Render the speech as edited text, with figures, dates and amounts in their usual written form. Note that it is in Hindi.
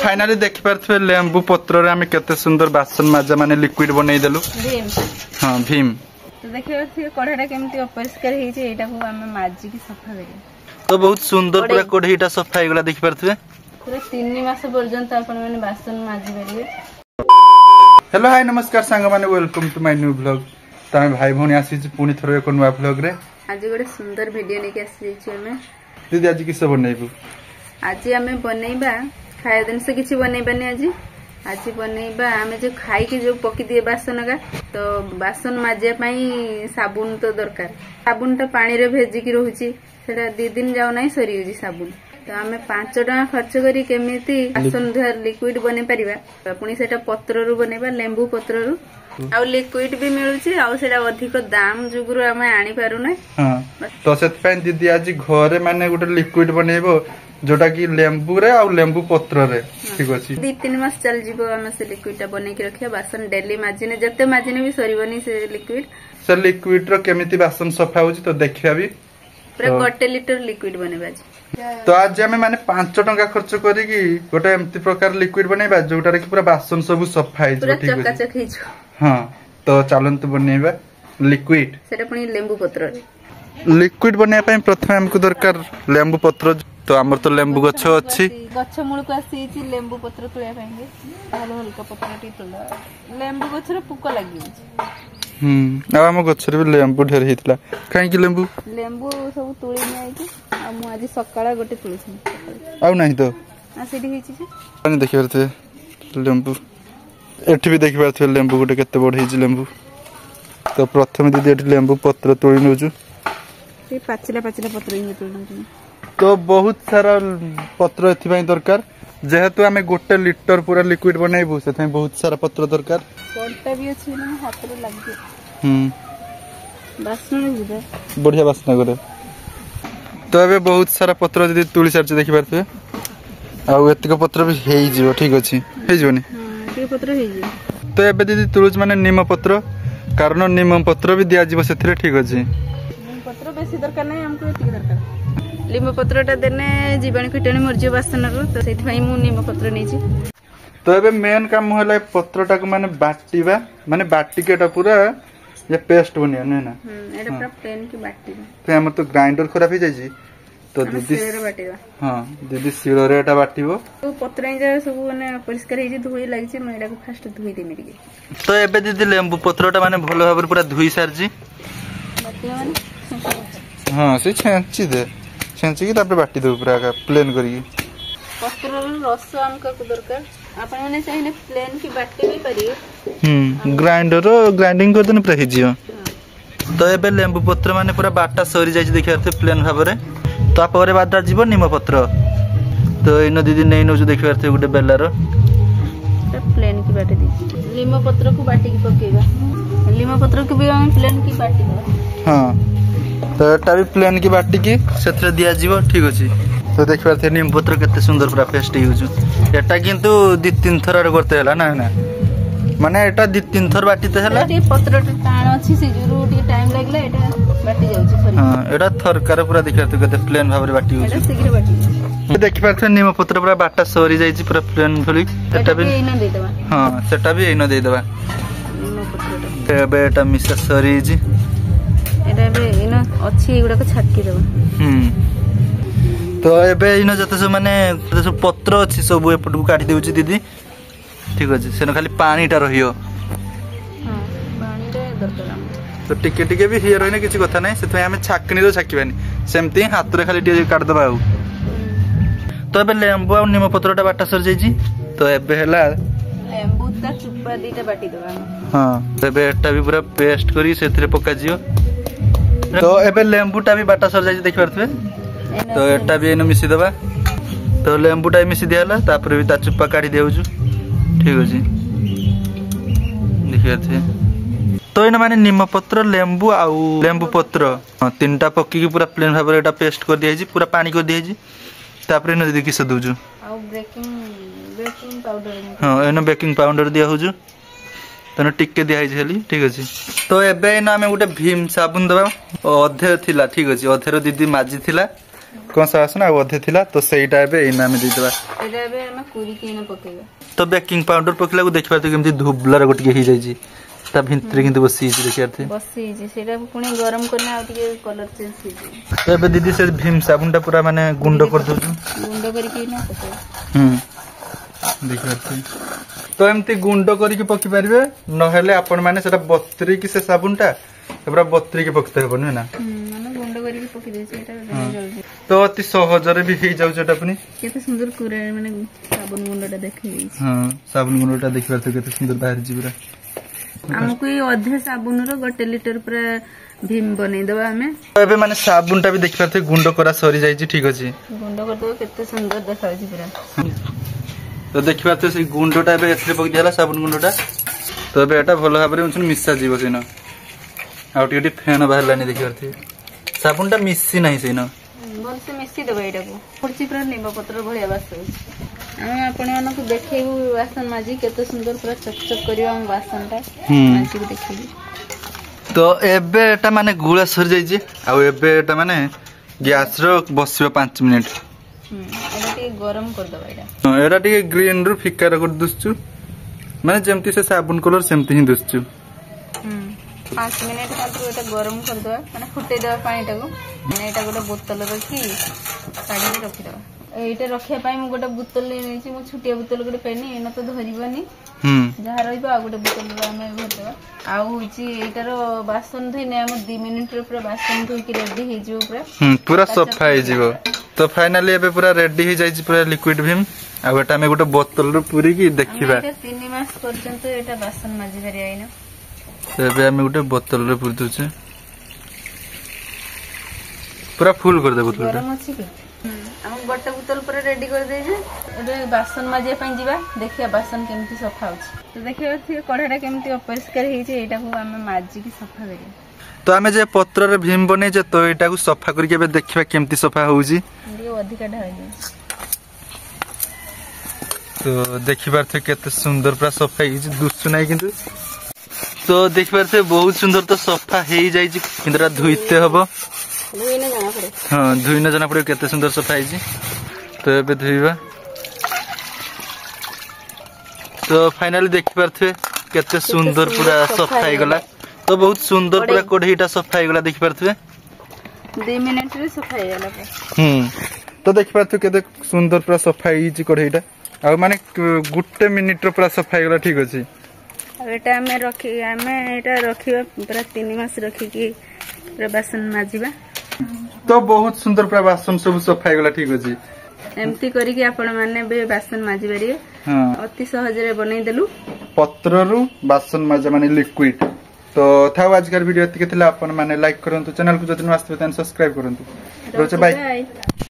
फाइनाली देखि पारथुए लेंबू पत्र रे हमें केते सुंदर बासन माजा माने लिक्विड बनै देलु हां भीम तो देखियो से कढ़ाटा केमती अपरिष्कार हे जे एटा को हमें माजी की सफा करियो तो बहुत सुंदर पूरा कढ़ईटा सफा हे गला देखि पारथुए पूरा 3 मास पर्यंत आपण माने बासन माजी परिबे। हेलो हाय नमस्कार सांग माने welcome to my new blog. तमे भाई भौणी आसी पुनी थरो एक नुवा ब्लॉग रे आज गोटे सुंदर वीडियो नेके आसी छी हमें। दीदी आज किस बनैबू? आज हमें बनैबा खाया दिन से किछि बनैबानी आज बनैबा हमें जो खाई के जो पकी दिए बासन का तो बासन माजिया पई साबुन तो दरकार। साबुन तो पानी रे भेजी की रहउची सेटा 2 दिन जाउ नै सरी होजी साबुन। तो हमें 5 टका खर्च करी केमिति बासन धुआ लिक्विड बने परिबा पुनी सेटा पत्र रु बनेबा लेंबू पत्र रु आ लिक्विड भी मिलुची आ सेटा अधिक दाम जुगुरु हमें आनी पारु नै। हां तो सेत पे दीदी आज घरे माने गुटे लिक्विड बनेबो जोटा की लेंबू रे आ लेंबू पत्र रे ठीक अछि 2-3 मास चल जीवो हमें से लिक्विड ता बने के रखिया बासन डेली माजिने जते माजिने भी सरीबनी से लिक्विड रो केमिति बासन सफा होची तो देखिया भी पूरा 1 लीटर लिक्विड बनेबा। तो आज हमें माने 5 टका खर्च करी की गोटे एम्ति प्रकार लिक्विड बनेबा जोटा रे की पूरा बासन सब सफा हे जो ठीक पूरा चकाचक हे जो। हां तो चलंत बनेबा लिक्विड सेटा पुनी लेंबू पत्र रे लिक्विड बने पय प्रथम हमको दरकार लेंबू पत्र। तो हमर तो लेंबू गछ अछि गछ मूल को आसी छि लेंबू पत्र तुले पाएंगे तालो हल्का पत्र टी तुला लेंबू गछ रे पुक लागि आ हम गछ रे लेंबू ढेर हितला काहे की लेंबू सब तुली नै आइछि आ मु आज सकाळ गोटे तुलिछि आउ नाही तो आ सेठी हिछि छि पानी देखि परथे लेंबू एठी भी देखि परथे लेंबू गोटे केते बड हिछि लेंबू। तो प्रथम दीदी एठी लेंबू पत्र तोड़ी नउजु ए पाचिला पत्र हि तोड़नु। तो बहुत सारा पत्र एथि दरकार जेहेतु आमे गोटे लीटर पूरा लिक्विड बनाइबू से बहुत सारा पत्र दरकार कोनटा भी अछि ना हाथ रे लागि बासना बुझा बढ़िया बासना करे। तो अबे बहुत सारा पत्र दीदी तुली सारछ देखि पारथे आ एतिक पत्र भी हेइ जिवो ठीक अछि हेइ जिवनी के पत्र हेइ जिवो। तो एबे दीदी तुलुज माने नीम पत्र कारण नीम पत्र भी दिया जिवो सेथरे ठीक अछि नीम पत्र बेसी दरकार नै हमको एतिक दरकार नीम पत्रटा देने जीवाणु कीटाणु मरजियो बासन रो तो सेति भाई मु नीम पत्र नै छी। तो एबे मेन काम होला पत्रटा को माने बाटीबा माने बाटीकेटा पूरा ये पेस्ट बनिया नै ना एटा पूरा प्लेन की बाटीबा तो हमर तो ग्राइंडर खराब हो जाई छी तो दीदी सिरे बाटीबा हां दीदी सिरोरे एटा बाटीबो तो पत्र जे सब माने परिष्कार हे जे धोई लागि छी मैं एटा को फास्ट धोई देमी रे। तो एबे दीदी लेंबू पत्रटा माने भलो भाबर पूरा धोई सार जी बाटीबा माने हां से छेंची दे छेंची की तापर बाटी दो पूरा प्लेन करी पत्र रस हमका को दरकार आपण माने चाहिए प्लेन की बाटी भी करियो ग्राइंडर ग्राइंडिंग कर देने पूरा हिजियो। तो एबे लेंबू पत्र माने पूरा बाटा सरी जाई देखियाते प्लेन भाबरे तो आपरे बाटा जीव नीम पत्र तो इनो दीदी नै नजु देखियाते गुटे बेलार प्लेन की बाटी दी नीम पत्र को बाटी की पकेबा नीम पत्र को भी हम प्लेन की बाटी दो हां तो एटा भी प्लेन की बाटी की सेथरे दिया जीव ठीक अछि। तो देख पारथे नीम पत्र केते सुंदर पूरा पेस्ट यूज एटा किंतु 2-3 थर करते हला ना ना माने एटा 2-3 थर बाटी ते हला ए पत्र टाण अछि से जरूर टी टाइम लागला एटा बाटी जाउची सरी हां एटा थरकार पूरा देखते केते प्लेन भाबरे बाटी यूज एटा शीघ्र बाटी देख पारथे नीम पत्र पूरा बाटा सरी जाई छी पूरा प्लेन भली एटा भी एना दे देबा हां सेटा भी एना दे देबा नीम पत्र एबे एटा मिसा सरी जी एटा बे एना अछि एगुडा को छाटकी देबा। तो एबे इनो जते सब माने सब पत्र अछि सब एपट को काटी देउची दीदी ठीक अछि सेनो खाली पानीटा रहियो हां पानी रे दरकार तो टिके टिके भी हियर होइने किछि कथा नै सेथै हमें छाकनी तो छाकीबानी सेमती हाथ रे खाली टिके काट दबा आउ। तो एबे लेंबू आ नीम पत्रटा बाटा सर जाई छी तो एबे हला लेंबू ता चुप्पा दीटा बाटी दबा हां एबे एटा भी पूरा पेस्ट करी सेथरे पका जियो। तो एबे लेंबूटा भी बाटा सर जाई देखि परथबे तो एटा भी एनो मिसी दबा तो लेंबूटा मिसी दियाला तापर भी ता चुप्पा काटी देउजु ठीक अछि देखियाथे। तो एनो माने नीम पत्र लेंबू आ लेंबू पत्र तीनटा पक्की की पूरा प्लेन भाबर एटा पेस्ट कर दिया छी पूरा पानी कर दिया छी तापर एनो देखि से दोजु आ बेकिंग पाउडर हां एनो बेकिंग पाउडर दिया होजु तने टिके दिया है छली ठीक अछि। तो एबे ना हमें गुटे भीम साबुन दबा अधे थिला ठीक अछि अधे रो दीदी माजी थिला कंसा बासन आ अधे थिला तो सेटा एबे एना में देदबा एटा एबे हम कुरी के न पकेबा तो बेकिंग पाउडर पकला को देखबा तो केमती धुबलार गोटी हे जाई छी ता भितरे किंतु बसी छी देखिया थे बसी छी सेटा पुणी गरम करना आ ଟିକେ कलर चेंज छी तो एबे दीदी से भीम साबुनटा पूरा माने गुंड कर दउ गुंड करके ना पके देखिया थे तो एमती गुंड करके पकी पारिबे न हेले आपण माने सेटा बतरी की से साबुनटा पूरा बतरी के पकते हेबन ना माने गुंड करके पकी दे सेटा जल्दी तो अति सहजरे भी हे जाउ सेटा पनि केते सुंदर कुरे माने साबुन गुंडटा देखि हां साबुन गुंडटा देखिबा तो केते सुंदर बाहर जी पूरा हमको ये अधे साबुन रो 1 लीटर पूरा भीम बनै दबा हमें एबे माने साबुनटा भी देखि पाते गुंड करा सरी जाई छी ठीक अछि गुंड कर दो केते सुंदर देखाइ छी पूरा तो देखि पाते से गुंडटा एबे एथरे पक दियाला साबुन गुंडटा तो एबे एटा भलो भाबरे उछन मिसा जीव सेन आ टिटी फेन बाहर लानी देखि पाते साबुनटा मिसी नाही सेन बोल से मिसी देबा एटा को फुरची पूरा निंबा पत्र भलिया बास हम आपण मानक देखैबु बासन माजी केते सुंदर पूरा चकचक करियो हम बासनटा माजी को देखैबु तो एबे एटा माने गुळा सर जाई छी आ एबे एटा माने गैस रो बसियो 5 मिनिट एटा टी गरम कर दबा एटा एटा टी ग्रीन रो फिक्का रो कर दुसचु माने जेमती से साबुन कलर सेमती ही दुसचु 5 मिनिट खातिर एटा गरम कर दबा माने फुटे दबा पानीटा को माने एटा गोटे बोतल रखी काढी के रखि दबा एटा रखिया पाई मु गोटे बोतल ले नै छी मु छुटिया बोतल गोटे पेनी एना तो धरिबनी जहा रहिबा आ गोटे बोतल रे हम भरदबा आ होची एटार बासन धइ नै हम 2 मिनिट रे पूरा बासन धइ के रेडी हे जिवो पूरा पूरा सफा हे जिवो तो फाइनली एबे पूरा रेडी हे जाई छी पूरा लिक्विड भीम आ गोटा में गोटे बोतल रो पूरी की देखिबा 3 मास पर्यंत एटा बासन माजी भरि आइना एबे हम गोटे बोतल रे पूरी दउछे पूरा फुल कर दे बोतल गरम अछि के हम गोटे बोतल पूरा रेडी कर दे जे एबे बासन माजे पई जीवा देखिया बासन केमती सफा होछि तो देखियो थी कढ़ाटा केमती अपरिष्कार हे जे एटा को हम माजी की सफा करी तो हमें जे पत्र रे भीम बने जे तो एटा को सफा करके एबे देखिबा केमती सफा होउजी ये अधिका ढाई तो देखिबार थे केते सुंदर पूरा सफा हे जे दुसु नाही किंतु तो देखिबार थे बहुत सुंदर तो सफा हे जाई छी किंतु धुइते हबो धुइने जाना पड़े हां धुइने जाना पड़े केते सुंदर सफा हे जी तो एबे धुइबा तो फाइनली देखिबार थे केते सुंदर पूरा सफा हे गला तो बहुत सुंदर पूरा कोढ़ीटा सफा हे गला देखिबार थे 2 मिनिट रे सफा हे गला तो देखिबार थे केते सुंदर पूरा सफा हे जी कोढ़ीटा आ माने गुटे मिनिट रो पूरा सफा हे गला ठीक अछि एटा में रखी हमें एटा रखिबा पूरा 3 मास रखी की पूरा बासन माजीबा तो बहुत सुंदर पूरा बासन सब सफा हे गला ठीक अछि एमती करी कि आपण माने बे बासन माजी परिए हां अति सहज रे बनै देलु पत्र रु बासन माजा माने लिक्विड तो था आज का वीडियो एतिके थिला आपण माने लाइक करंतु चैनल को जदि न आस्तबे तन सब्सक्राइब करंतु रोचे बाय।